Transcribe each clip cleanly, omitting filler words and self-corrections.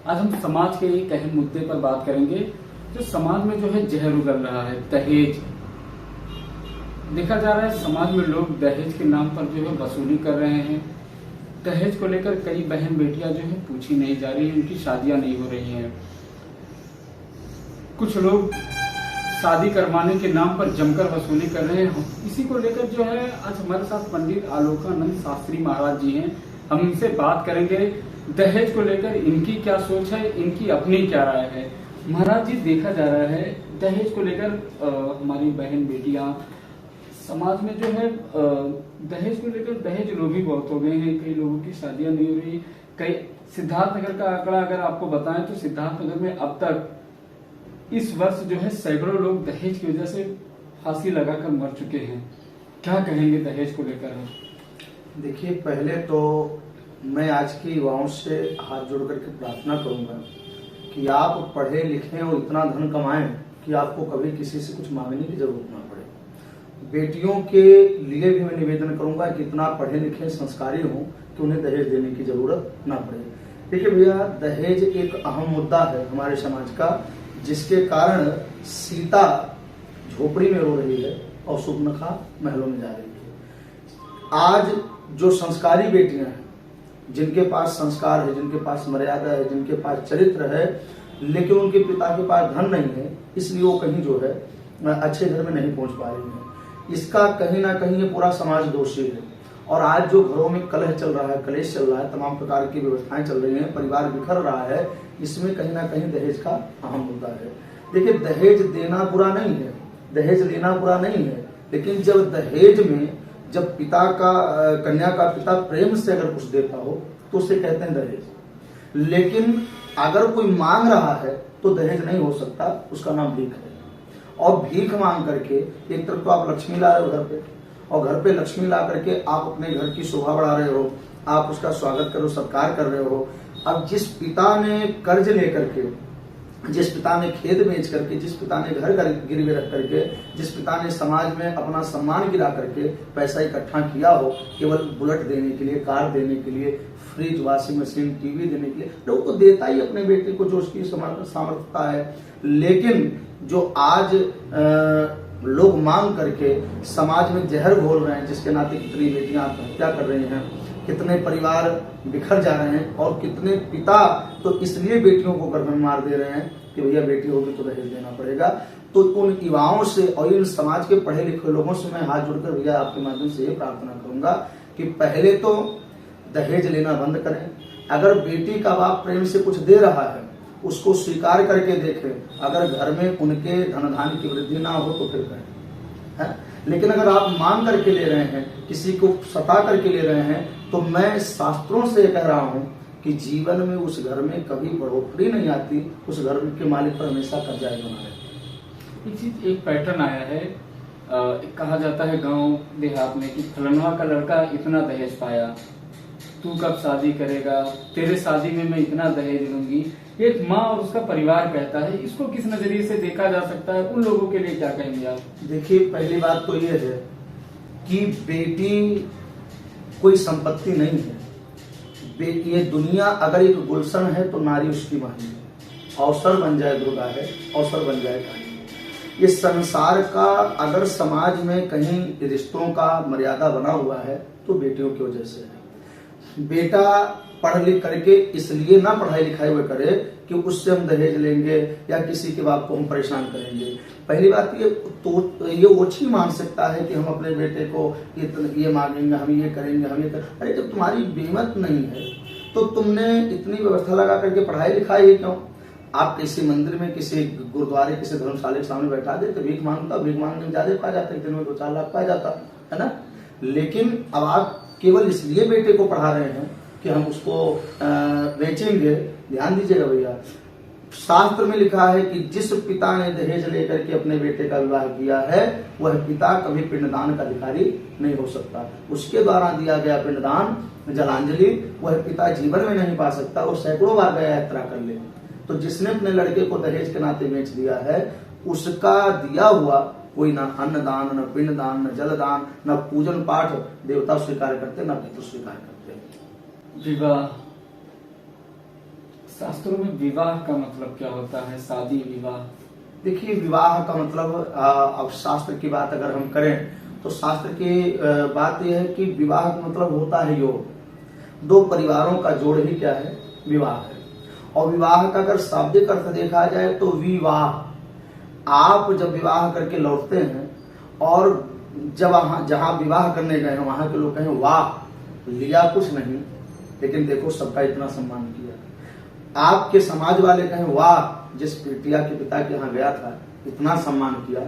आज हम समाज के एक अहम मुद्दे पर बात करेंगे। जो समाज में जो है जहर उगल रहा है, दहेज। देखा जा रहा है समाज में लोग दहेज के नाम पर जो है वसूली कर रहे हैं। दहेज को लेकर कई बहन बेटियां जो है पूछी नहीं जा रही, उनकी शादियां नहीं हो रही हैं। कुछ लोग शादी करवाने के नाम पर जमकर वसूली कर रहे हैं। इसी को लेकर जो है आज हमारे साथ पंडित आलोकानंद शास्त्री महाराज जी हैं। हम इनसे बात करेंगे दहेज को लेकर इनकी क्या सोच है, इनकी अपनी क्या राय है। महाराज जी, देखा जा रहा है दहेज को लेकर हमारी बहन बेटियां समाज में जो है दहेज को लेकर दहेज लोभी बहुत हो गए हैं। कई लोगों की शादियां नहीं हो रही। कई सिद्धार्थनगर का आंकड़ा अगर आपको बताएं तो सिद्धार्थनगर में अब तक इस वर्ष जो है सैकड़ों लोग दहेज की वजह से फांसी लगाकर मर चुके हैं। क्या कहेंगे दहेज को लेकर? देखिए, पहले तो मैं आज के युवाओं से हाथ जोड़ करके प्रार्थना करूंगा कि आप पढ़े लिखें और इतना धन कमाएं कि आपको कभी किसी से कुछ मांगने की जरूरत ना पड़े। बेटियों के लिए भी मैं निवेदन करूंगा कि इतना पढ़े लिखे संस्कारी हों कि उन्हें दहेज देने की जरूरत ना पड़े। देखिए भैया, दहेज एक अहम मुद्दा है हमारे समाज का, जिसके कारण सीता झोपड़ी में रो रही है और सुर्पनखा महलों में जा रही है। आज जो संस्कारी बेटियां हैं, जिनके पास संस्कार है, जिनके पास मर्यादा है, जिनके पास चरित्र है, लेकिन उनके पिता के पास धन नहीं है, इसलिए वो कहीं जो है अच्छे घर में नहीं पहुंच पा रही है। इसका कहीं ना कहीं ये पूरा समाज दोषी है। और आज जो घरों में कलह चल रहा है, कलेश चल रहा है, तमाम प्रकार की व्यवस्थाएं चल रही हैं, परिवार बिखर रहा है, इसमें कहीं ना कहीं दहेज का अहम मुद्दा है। देखिए, दहेज देना बुरा नहीं है, दहेज लेना बुरा नहीं है, लेकिन जब दहेज में जब पिता का कन्या का पिता प्रेम से अगर कुछ देता हो तो उसे कहते हैं दहेज। लेकिन अगर कोई मांग रहा है तो दहेज नहीं हो सकता, उसका नाम भीख है। और भीख मांग करके एक तरफ तो आप लक्ष्मी ला रहे हो घर पे, और घर पे लक्ष्मी ला करके आप अपने घर की शोभा बढ़ा रहे हो, आप उसका स्वागत कर रहे हो, सत्कार कर रहे हो। अब जिस पिता ने कर्ज लेकर के, जिस पिता ने खेत बेच करके, जिस पिता ने घर गिरवी रख करके, जिस पिता ने समाज में अपना सम्मान गिरा करके पैसा इकट्ठा किया हो केवल बुलेट देने के लिए, कार देने के लिए, फ्रिज, वॉशिंग मशीन, टीवी देने के लिए, तो वो देता ही अपने बेटे को जो उसकी सामर्थ्यता है। लेकिन जो आज लोग मांग करके समाज में जहर घोल रहे हैं, जिसके नाते कितनी बेटियां आत्महत्या कर रही हैं, कितने परिवार बिखर जा रहे हैं, और कितने पिता तो इसलिए बेटियों को गर्भ में मार दे रहे हैं कि भैया बेटी होगी तो दहेज देना पड़ेगा। तो उन युवाओं से और इन समाज के पढ़े लिखे लोगों से मैं हाथ जोड़कर भैया आपके माध्यम से ये प्रार्थना करूंगा कि पहले तो दहेज लेना बंद करें। अगर बेटी का बाप प्रेम से कुछ दे रहा है उसको स्वीकार करके देखें। अगर घर में उनके धन धान्य की वृद्धि ना हो तो फिर करें, है? लेकिन अगर आप मांग करके ले रहे हैं, किसी को सता करके ले रहे हैं, तो मैं शास्त्रों से कह रहा हूं कि जीवन में उस घर में कभी बढ़ोतरी नहीं आती, उस घर के मालिक पर हमेशा कब्जा बना रहता। एक पैटर्न आया है, कहा जाता है गांव देहात में कि फलनवा का लड़का इतना दहेज पाया, तू कब शादी करेगा, तेरे शादी में मैं इतना दहेज लूंगी। एक माँ और उसका परिवार कहता है। इसको किस नजरिए से देखा जा सकता है? उन लोगों के लिए क्या कहेंगे आप? देखिए, पहली बात तो ये है कि बेटी कोई संपत्ति नहीं है। ये दुनिया अगर एक गुलशन है तो नारी उसकी वाणी है। अवसर बन जाए दुर्गा है, अवसर बन जाए काली। ये संसार का अगर समाज में कहीं रिश्तों का मर्यादा बना हुआ है तो बेटियों की वजह से है। बेटा पढ़ लिख करके इसलिए ना पढ़ाई लिखाई हुए करे कि उससे हम दहेज लेंगे या किसी के बाप को हम परेशान करेंगे। पहली बात ये ओछी मानसिकता है कि हम अपने बेटे को ये मांगेंगे, हम ये करेंगे, हम ये करेंगे। अरे जब तुम्हारी बेमत नहीं है तो तुमने इतनी व्यवस्था लगा करके पढ़ाई लिखाई है क्यों? आप किसी मंदिर में, किसी गुरुद्वारे, किसी धर्मशाला के सामने बैठा दे तो भीख मांगता, भीख मांगने में ज्यादा पा जाता है, दिन में 2-4 लाख पा जाता है ना। लेकिन अब आप केवल इसलिए बेटे को पढ़ा रहे हैं कि हम उसको बेचेंगे। ध्यान दीजिएगा भैया, शास्त्र में लिखा है कि जिस पिता ने दहेज लेकर के अपने बेटे का विवाह किया है वह पिता कभी पिंडदान का अधिकारी नहीं हो सकता। उसके द्वारा दिया गया पिंडदान, जलांजलि, वह पिता जीवन में नहीं पा सकता। वो सैकड़ों बार गया यात्रा कर ले। तो जिसने अपने लड़के को दहेज के नाते बेच दिया है, उसका दिया हुआ कोई ना अन्नदान, न पिंडदान, न जलदान, न पूजन पाठ देवता स्वीकार करते, न पितृ स्वीकार करते। विवाह शास्त्रों में विवाह का मतलब क्या होता है, शादी विवाह? देखिए, विवाह का मतलब अब शास्त्र की बात अगर हम करें तो शास्त्र की बात यह है कि विवाह का मतलब होता है योग। दो परिवारों का जोड़ ही क्या है, विवाह है। और विवाह का अगर शाब्दिक अर्थ देखा जाए तो विवाह, आप जब विवाह करके लौटते हैं और जब जहां विवाह करने गए हैं वहां के लोग कहें वाह, लिया कुछ नहीं लेकिन देखो सबका इतना सम्मान किया। आपके समाज वाले कहें वाह, जिस बिटिया के पिता के यहाँ गया था इतना सम्मान किया।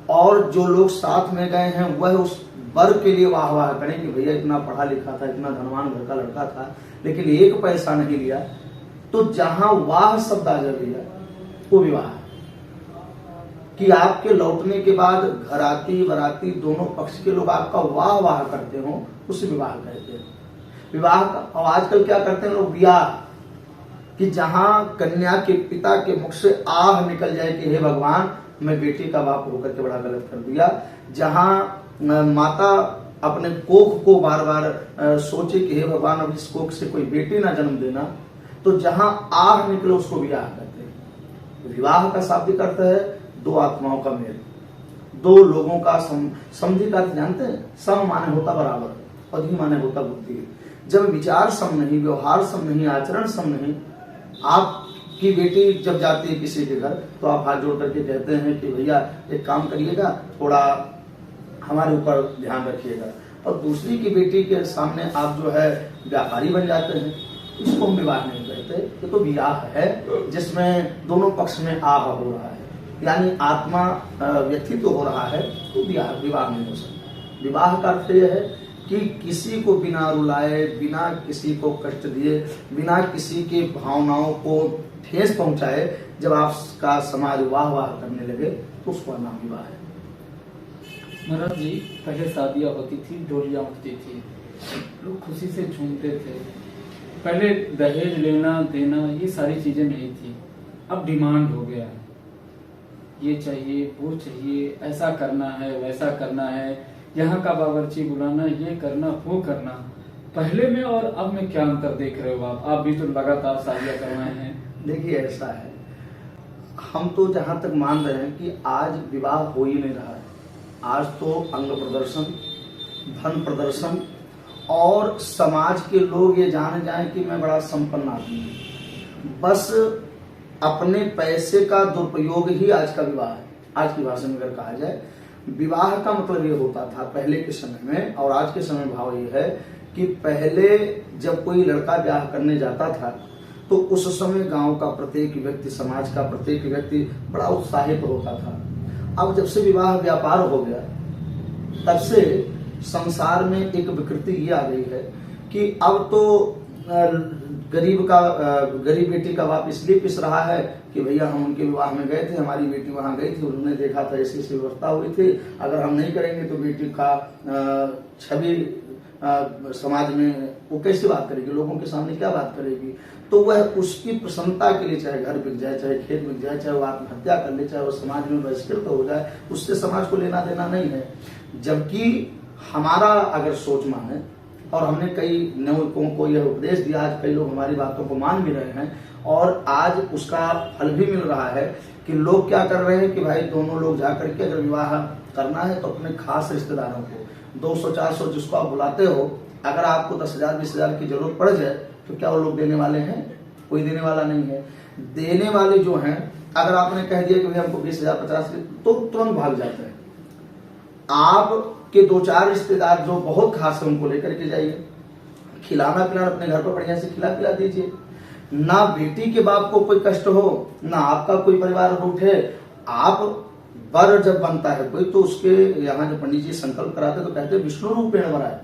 और जो लोग साथ में गए हैं वह उस वर के लिए वाह वाह करें कि भैया इतना पढ़ा लिखा था, इतना धनवान घर का लड़का था, लेकिन एक पैसा नहीं लिया। तो जहां वाह शब्द आ जाए वो विवाह है कि आपके लौटने के बाद घराती बराती दोनों पक्ष के लोग आपका वाह वाह करते हो, उसे विवाह कहते हैं। विवाह का और आजकल क्या करते हैं लोग, ब्याह, कि जहां कन्या के पिता के मुख से आह निकल जाए कि हे भगवान मैं बेटी का बाप होकर के बड़ा गलत कर दिया। जहां माता अपने कोख को बार बार सोचे कि हे भगवान अब इस कोख से कोई बेटी ना जन्म देना, तो जहां आह निकले उसको विवाह कहते हैं। विवाह का शाब्दिक अर्थ है दो आत्माओं का मेल, दो लोगों का समझी का अर्थ जानते हैं, सम माने होता बराबर, अधि माने होता बुद्धि। जब विचार सम नहीं, व्यवहार सम नहीं, आचरण सम नहीं, आपकी बेटी जब जाती है किसी के घर तो आप हाथ जोड़ करके कहते हैं कि भैया एक काम करिएगा, थोड़ा हमारे ऊपर ध्यान रखिएगा, और दूसरी की बेटी के सामने आप जो है व्यापारी बन जाते हैं, इसको हम विवाह नहीं कहते। ये तो विवाह है जिसमें दोनों पक्ष में आह हो रहा है, यानी आत्मा व्यथित हो रहा है, तो विवाह नहीं हो सकता। विवाह का अर्थ यह है कि किसी को बिना रुलाए, बिना किसी को कष्ट दिए, बिना किसी के भावनाओं को ठेस पहुंचाए जब आपका समाज वाह वाह करने लगे तो उसका नाम विवाह है। महाराज जी, पहले शादियां होती थी, डोलियां उठती थी, लोग खुशी से झूमते थे। पहले दहेज लेना देना ये सारी चीजें नहीं थी, अब डिमांड हो गया है, ये चाहिए वो चाहिए, ऐसा करना है वैसा करना है, यहाँ का बावर्ची बुलाना, ये करना वो करना। पहले में और अब में क्या अंतर देख रहे हो आप भी तो लगातार शादियां करवाए हैं। देखिए ऐसा है, हम तो जहां तक मान रहे हैं कि आज विवाह हो ही नहीं रहा है। आज तो अंग प्रदर्शन, धन प्रदर्शन और समाज के लोग ये जान जाएं कि मैं बड़ा संपन्न आदमी हूं, बस अपने पैसे का दुरुपयोग ही आज का विवाह है। आज की भाषा में अगर कहा जाए, विवाह का मतलब ये होता था पहले के समय में, और आज के समय भाव ये है कि पहले जब कोई लड़का ब्याह करने जाता था तो उस समय गांव का प्रत्येक व्यक्ति, समाज का प्रत्येक व्यक्ति बड़ा उत्साहित होता था। अब जब से विवाह व्यापार हो गया, तब से संसार में एक विकृति ये आ गई है कि अब तो गरीब बेटी का बाप इसलिए पिस रहा है कि भैया हम उनके विवाह में गए थे, हमारी बेटी वहां गई थी, उन्होंने देखा था ऐसी ऐसी व्यवस्था हुई थी, अगर हम नहीं करेंगे तो बेटी का छवि समाज में वो कैसे बात करेगी, लोगों के सामने क्या बात करेगी। तो वह उसकी प्रसन्नता के लिए चाहे घर बिक जाए, चाहे खेत बिक जाए, चाहे वो आत्महत्या कर ले, चाहे वो समाज में बहिष्कृत हो जाए, उससे समाज को लेना देना नहीं है। जबकि हमारा अगर सोच माने, और हमने कई लोगों को यह उपदेश दिया, आज कई लोग हमारी बातों को मान भी रहे हैं, और आज उसका फल भी मिल रहा है कि लोग क्या कर रहे हैं कि भाई दोनों लोग जाकर के अगर विवाह करना है तो अपने खास रिश्तेदारों को 200-400 जिसको आप बुलाते हो, अगर आपको 10,000-20,000 की जरूरत पड़ जाए तो क्या वो लोग देने वाले हैं? कोई देने वाला नहीं है। देने वाले जो हैं, अगर आपने कह दिया कि भाई हमको 20,000-50,000 तो तुरंत भाग जाते हैं। आपके 2-4 रिश्तेदार जो बहुत खास है उनको लेकर के जाइए, खिलाना पिलाना अपने घर पर बढ़िया से खिला पिला दीजिए, ना बेटी के बाप को कोई कष्ट हो, ना आपका कोई परिवार उठे। आप वर जब बनता है कोई तो उसके यहाँ जो पंडित जी संकल्प कराते तो कहते विष्णु रूपेण वराय,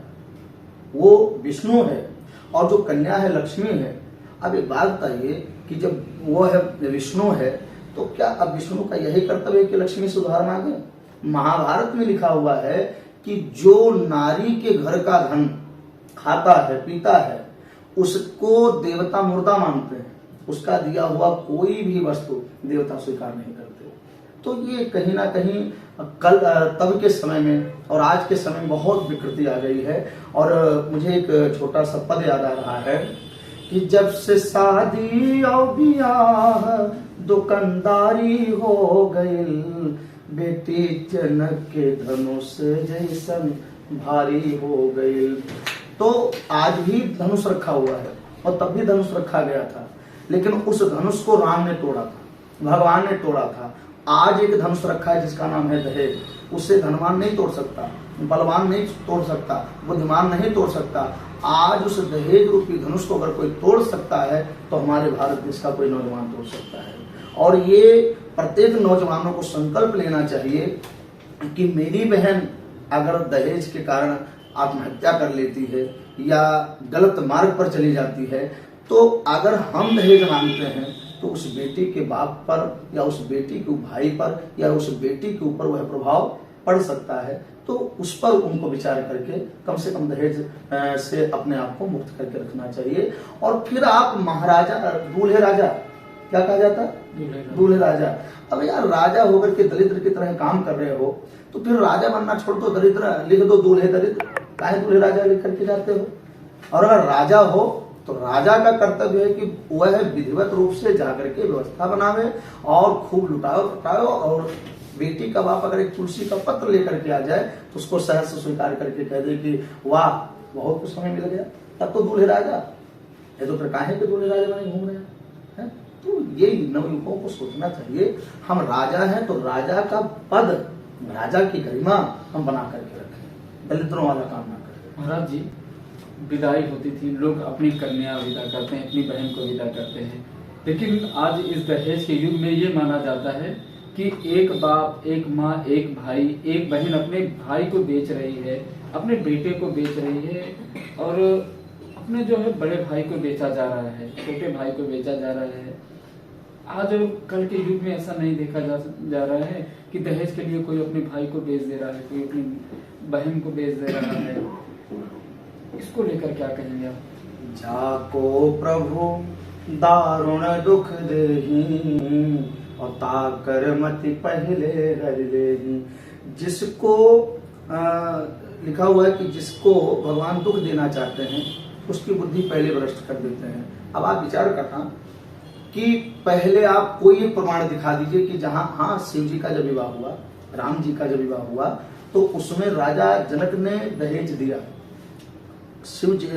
वो विष्णु है और जो कन्या है लक्ष्मी है। अब एक बात बताइए कि जब वो है विष्णु है तो क्या अब विष्णु का यही कर्तव्य है कि लक्ष्मी से उधार मांगे? महाभारत में लिखा हुआ है कि जो नारी के घर का धन खाता है पीता है उसको देवता मुर्दा मानते हैं, उसका दिया हुआ कोई भी वस्तु देवता स्वीकार नहीं करते। तो ये कहीं ना कहीं कल तब के समय में और आज के समय में बहुत विकृति आ गई है। और मुझे एक छोटा सा पद याद आ रहा है कि जब से शादी और बियाह दुकानदारी हो गई, बेटी जनक के धनुष जैसन भारी हो गई। तो आज भी धनुष रखा हुआ है और तब भी धनुष रखा गया था, लेकिन उस धनुष को राम ने तोड़ा था, भगवान ने तोड़ा था। आज एक धनुष रखा है जिसका नाम है दहेज, उससे धनवान नहीं तोड़ सकता, बलवान नहीं तोड़ सकता, बुद्धिमान नहीं तोड़ सकता। आज उस दहेज रूपी धनुष को अगर कोई तोड़ सकता है तो हमारे भारत देश का कोई नौजवान तोड़ सकता है। और ये प्रत्येक नौजवानों को संकल्प लेना चाहिए कि मेरी बहन अगर दहेज के कारण आत्महत्या कर लेती है या गलत मार्ग पर चली जाती है, तो अगर हम दहेज मांगते हैं तो उस बेटी के बाप पर या उस बेटी के भाई पर या उस बेटी के ऊपर वह प्रभाव पड़ सकता है। तो उस पर उनको विचार करके कम से कम दहेज से अपने आप को मुक्त करके रखना चाहिए। और फिर आप महाराजा, दूल्हे राजा, क्या कहा जाता है, दूल्हे राजा। अब यार राजा होकर के दरिद्र की तरह काम कर रहे हो तो फिर राजा बनना छोड़ दो, दरिद्र लिख दो, दूल्हे दरिद्र, काहे दूल्हे राजा लिख करके जाते हो। और अगर राजा हो तो राजा का कर्तव्य है कि वह विधिवत रूप से जाकर के व्यवस्था बनावे और खूब लुटाओ फटाओ। और बेटी का बाप अगर एक तुलसी का पत्र लेकर के आ जाए तो उसको सहर्ष स्वीकार करके कह दे कि वाह बहुत कुछ समय मिल गया, तब तो दूल्हे राजा है। तो फिर काहे के दूल्हे राजा बने घूम रहे हैं। तो ये नवयुवकों को सोचना चाहिए, हम राजा हैं तो राजा का पद, राजा की गरिमा हम बना करके रखें, दलितों वाला काम ना करें। महाराज जी, विदाई होती थी, लोग अपनी कन्या विदा करते हैं, अपनी बहन को विदा करते हैं, लेकिन आज इस दहेज के युग में ये माना जाता है कि एक बाप, एक माँ, एक भाई, एक बहन अपने भाई को बेच रही है, अपने बेटे को बेच रही है और अपने जो है बड़े भाई को बेचा जा रहा है, छोटे भाई को बेचा जा रहा है। आज कल के युग में ऐसा नहीं देखा जा रहा है कि दहेज के लिए कोई अपने भाई को बेच दे रहा है, कोई अपनी बहन को बेच दे रहा है। इसको लेकर क्या कहेंगे आप? जाको प्रभु दारुण दुख देही और ताकर मति पहले हर देही। जिसको लिखा हुआ है कि जिसको भगवान दुख देना चाहते हैं उसकी बुद्धि पहले भ्रष्ट कर देते हैं। अब आप विचार करना कि पहले आप कोई एक प्रमाण दिखा दीजिए कि जहां, हाँ, शिव जी का जब विवाह हुआ, राम जी का जब विवाह हुआ तो उसमें राजा जनक ने दहेज दिया, शिव जी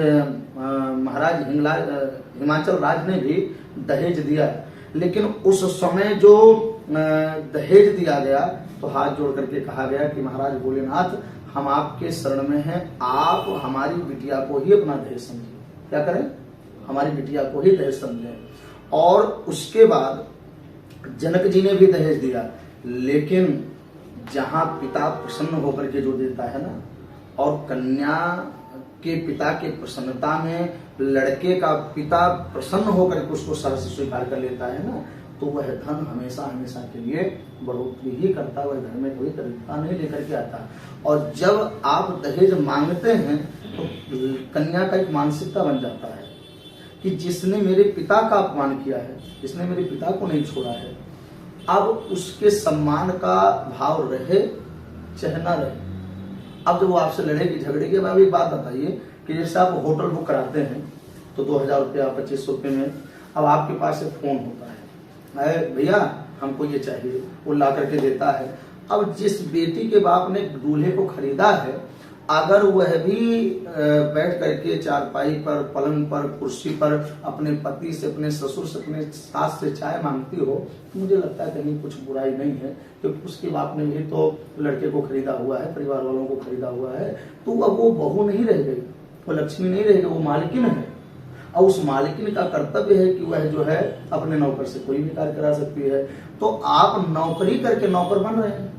महाराज हिमाचल राज ने भी दहेज दिया। लेकिन उस समय जो दहेज दिया गया तो हाथ जोड़ करके कहा गया कि महाराज भोलेनाथ, हम आपके शरण में हैं, आप हमारी बिटिया को ही अपना दहेज समझिए। क्या करें, हमारी बिटिया को ही दहेज समझें। और उसके बाद जनक जी ने भी दहेज दिया, लेकिन जहां पिता प्रसन्न होकर के जो देता है ना, और कन्या के पिता के प्रसन्नता में लड़के का पिता प्रसन्न होकर के उसको सहर्ष स्वीकार कर लेता है ना, तो वह धन हमेशा हमेशा के लिए बढ़ोतरी ही करता, वह घर में कोई दरिद्रता नहीं लेकर के आता। और जब आप दहेज मांगते हैं तो कन्या का एक मानसिकता बन जाता है कि जिसने मेरे पिता का अपमान किया है, जिसने मेरे पिता को नहीं छोड़ा है, अब उसके सम्मान का भाव रहे चाहे ना रहे। अब जब वो आपसे लड़ेगी झगड़ेगी, अब एक बात बताइए कि जैसे आप होटल बुक कराते हैं तो 2000 रुपया 2500 रुपये में, अब आपके पास एक फोन होता है, भैया हमको ये चाहिए, वो ला करके देता है। अब जिस बेटी के बाप ने दूल्हे को खरीदा है, अगर वह भी बैठ करके चारपाई पर, पलंग पर, कुर्सी पर अपने पति से, अपने ससुर से, अपने सास से चाय मांगती हो, तो मुझे लगता है कहीं कुछ बुराई नहीं है, क्योंकि उसके बाप ने भी तो लड़के को खरीदा हुआ है, परिवार वालों को खरीदा हुआ है। तो अब वो बहू नहीं रह गई, वो लक्ष्मी नहीं रह गई, वो मालकिन है। और उस मालकिन का कर्तव्य है कि वह जो है अपने नौकर से कोई भी कार्य करा सकती है। तो आप नौकरी करके नौकर बन रहे हैं।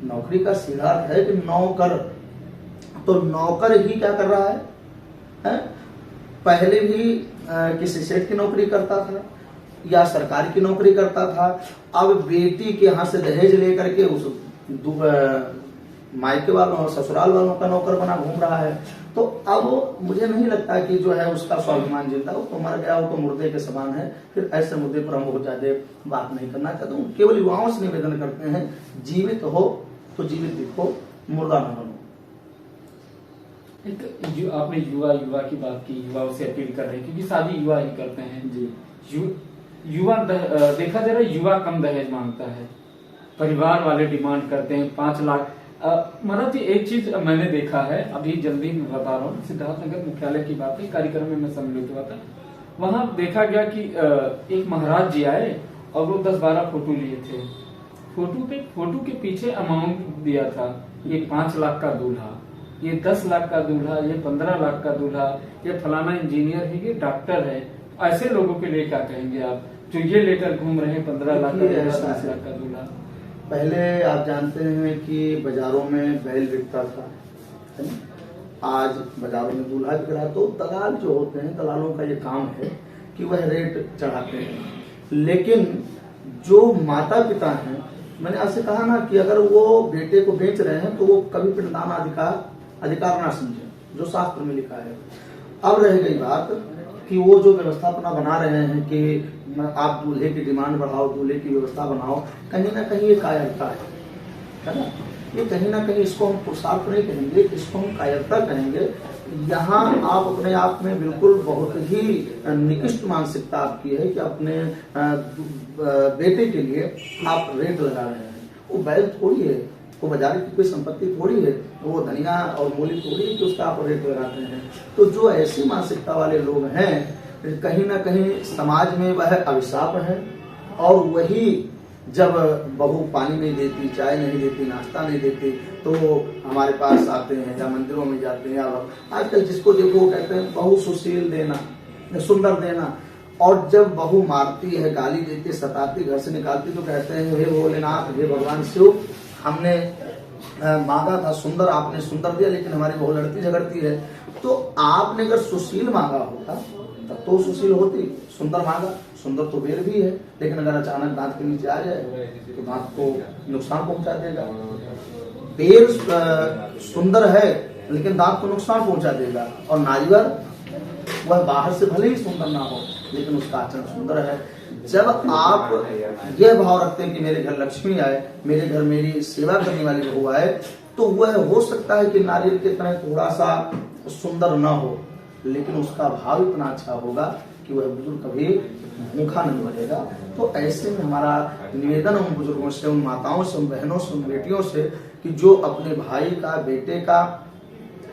नौकरी का सीधा अर्थ है कि नौकर, तो नौकर ही क्या कर रहा है? पहले भी किसी सेठ की नौकरी करता था या सरकारी की नौकरी करता था, अब बेटी के यहाँ से दहेज लेकर के उस मायके वालों और ससुराल वालों का नौकर बना घूम रहा है। तो अब मुझे नहीं लगता कि जो है उसका स्वाभिमान जिंदा हो, तो मर गया हो तो मुर्दे के समान है। फिर ऐसे मुद्दे पर हम बहुत ज्यादा बात नहीं करना चाहता हूँ। केवल युवाओं से निवेदन करते हैं, जीवित हो तो जीवित दिखो, मुर्दा न बनो। आपने युवा की बात की, युवाओं से अपील कर रहे हैं क्योंकि शादी युवा ही करते हैं जी। युवा देखा जा रहा है, युवा कम दहेज मांगता है, परिवार वाले डिमांड करते हैं 5 लाख। महाराज जी एक चीज मैंने देखा है, अभी जल्दी मैं बता रहा हूँ, सिद्धार्थनगर मुख्यालय की बात है, कार्यक्रम में मैं सम्मिलित हुआ था, वहां देखा गया कि एक महाराज जी आए और वो 10-12 फोटो लिए थे। फोटो के पीछे अमाउंट दिया था, ये 5 लाख का दूल्हा, ये 10 लाख का दूल्हा, ये 15 लाख का दूल्हा, ये फलाना इंजीनियर है, ये डॉक्टर है। ऐसे लोगों के लिए क्या कहेंगे आप जो ये लेकर घूम रहे हैं 15 लाख का, 10 लाख का दूल्हा? पहले आप जानते हैं कि बाजारों में बैल बिकता था, है ना? आज बाजारों में दूल्हा बिक रहा। तो दलाल जो होते हैं, दलालों का ये काम है कि वह रेट चढ़ाते हैं। लेकिन जो माता पिता हैं, मैंने आपसे कहा ना कि अगर वो बेटे को बेच रहे हैं तो वो कभी पिंडदान अधिकार ना समझे, जो शास्त्र में लिखा है। अब रह गई बात कि वो जो व्यवस्था अपना बना रहे हैं कि आप दूल्हे की डिमांड बढ़ाओ, दूल्हे की व्यवस्था बनाओ, कहीं ना कहीं ये कायरता है ना? ये कहीं ना कहीं इसको हम पुरुषार्थ नहीं कहेंगे, इसको हम कायरता कहेंगे। यहाँ आप अपने आप में बिल्कुल बहुत ही निकृष्ट मानसिकता आपकी है कि अपने बेटे के लिए आप रेट लगा रहे हैं। वो बैल थोड़ी है, वो बाजार की कोई संपत्ति थोड़ी है, वो धनिया और मूली थोड़ी है कि उसका आप रेट लगाते हैं। तो जो ऐसी मानसिकता वाले लोग हैं, कहीं ना कहीं समाज में वह अभिशाप है। और वही जब बहू पानी नहीं देती, चाय नहीं देती, नाश्ता नहीं देती, तो हमारे पास आते हैं या मंदिरों में जाते हैं। आजकल जिसको देखो वो कहते हैं बहू सुशील देना, सुंदर देना। और जब बहू मारती है, गाली देती, सताती, घर से निकालती, तो कहते हैं हे भोलेनाथ, हे भगवान शिव, हमने मांगा था सुंदर, आपने सुंदर दिया, लेकिन हमारी बहू लड़ती झगड़ती है। तो आपने अगर सुशील मांगा होता तब तो सुशील होती। सुंदर मांगा, सुंदर तो बेर भी है, लेकिन अगर अचानक दांत के नीचे आ जाए तो दांत को नुकसान पहुंचा देगा। बेर सुंदर है लेकिन दांत को नुकसान पहुंचा देगा। और नारियल वह बाहर से भले ही सुंदर ना हो, लेकिन उसका आचरण सुंदर है। जब आप यह भाव रखते हैं कि मेरे घर लक्ष्मी आए, मेरे घर मेरी सेवा करने वाली बहू आए, तो वह हो सकता है कि नारियल के तरह थोड़ा सा सुंदर ना हो, लेकिन उसका भाव इतना अच्छा होगा कि वह बुजुर्ग कभी भूखा नहीं मरेगा। तो ऐसे में हमारा निवेदन उन बुजुर्गों से, उन माताओं से, उन बहनों से, उन बेटियों से कि जो अपने भाई का, बेटे का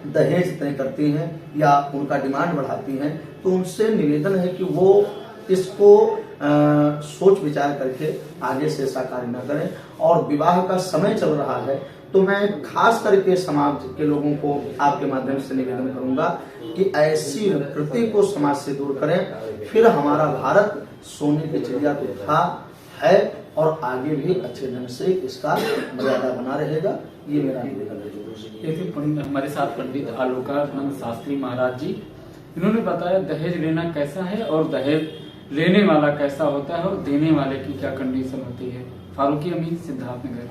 दहेज तय करती हैं या उनका डिमांड बढ़ाती हैं, तो उनसे निवेदन है कि वो इसको सोच विचार करके आगे से ऐसा कार्य न करें। और विवाह का समय चल रहा है, तो मैं खास करके समाज के लोगों को आपके माध्यम से निवेदन करूंगा कि ऐसी प्रकृति को समाज से दूर करें। फिर हमारा भारत सोने की चिड़िया तो था, है और आगे भी अच्छे ढंग से इसका मर्यादा बना रहेगा। ये मेरा निवेदन है। हमारे साथ पंडित आलोकानंद शास्त्री महाराज जी, इन्होंने बताया दहेज लेना कैसा है और दहेज लेने वाला कैसा होता है और देने वाले की क्या कंडीशन होती है। फारूकी अमीन, सिद्धार्थनगर।